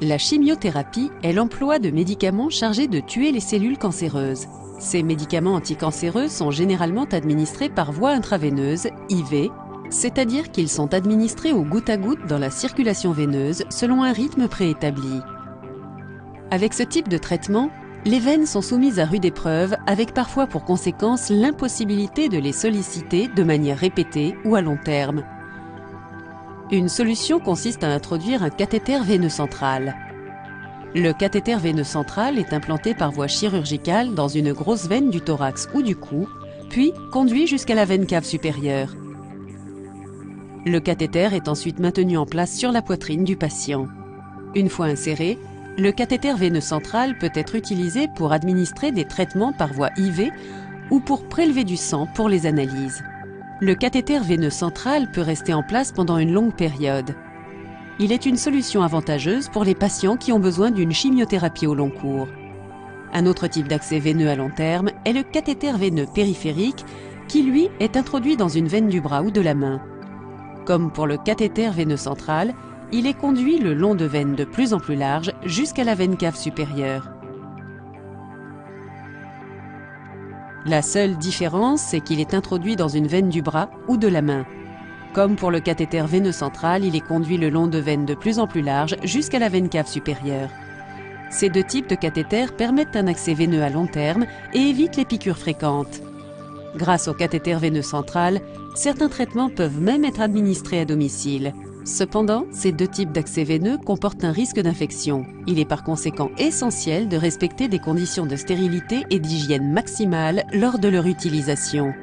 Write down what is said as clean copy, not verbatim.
La chimiothérapie est l'emploi de médicaments chargés de tuer les cellules cancéreuses. Ces médicaments anticancéreux sont généralement administrés par voie intraveineuse, IV, c'est-à-dire qu'ils sont administrés au goutte à goutte dans la circulation veineuse selon un rythme préétabli. Avec ce type de traitement, les veines sont soumises à rude épreuve avec parfois pour conséquence l'impossibilité de les solliciter de manière répétée ou à long terme. Une solution consiste à introduire un cathéter veineux central. Le cathéter veineux central est implanté par voie chirurgicale dans une grosse veine du thorax ou du cou, puis conduit jusqu'à la veine cave supérieure. Le cathéter est ensuite maintenu en place sur la poitrine du patient. Une fois inséré, le cathéter veineux central peut être utilisé pour administrer des traitements par voie IV ou pour prélever du sang pour les analyses. Le cathéter veineux central peut rester en place pendant une longue période. Il est une solution avantageuse pour les patients qui ont besoin d'une chimiothérapie au long cours. Un autre type d'accès veineux à long terme est le cathéter veineux périphérique qui, lui, est introduit dans une veine du bras ou de la main. Comme pour le cathéter veineux central, il est conduit le long de veines de plus en plus larges jusqu'à la veine cave supérieure. La seule différence, c'est qu'il est introduit dans une veine du bras ou de la main. Comme pour le cathéter veineux central, il est conduit le long de veines de plus en plus larges jusqu'à la veine cave supérieure. Ces deux types de cathéters permettent un accès veineux à long terme et évitent les piqûres fréquentes. Grâce au cathéter veineux central, certains traitements peuvent même être administrés à domicile. Cependant, ces deux types d'accès veineux comportent un risque d'infection. Il est par conséquent essentiel de respecter des conditions de stérilité et d'hygiène maximale lors de leur utilisation.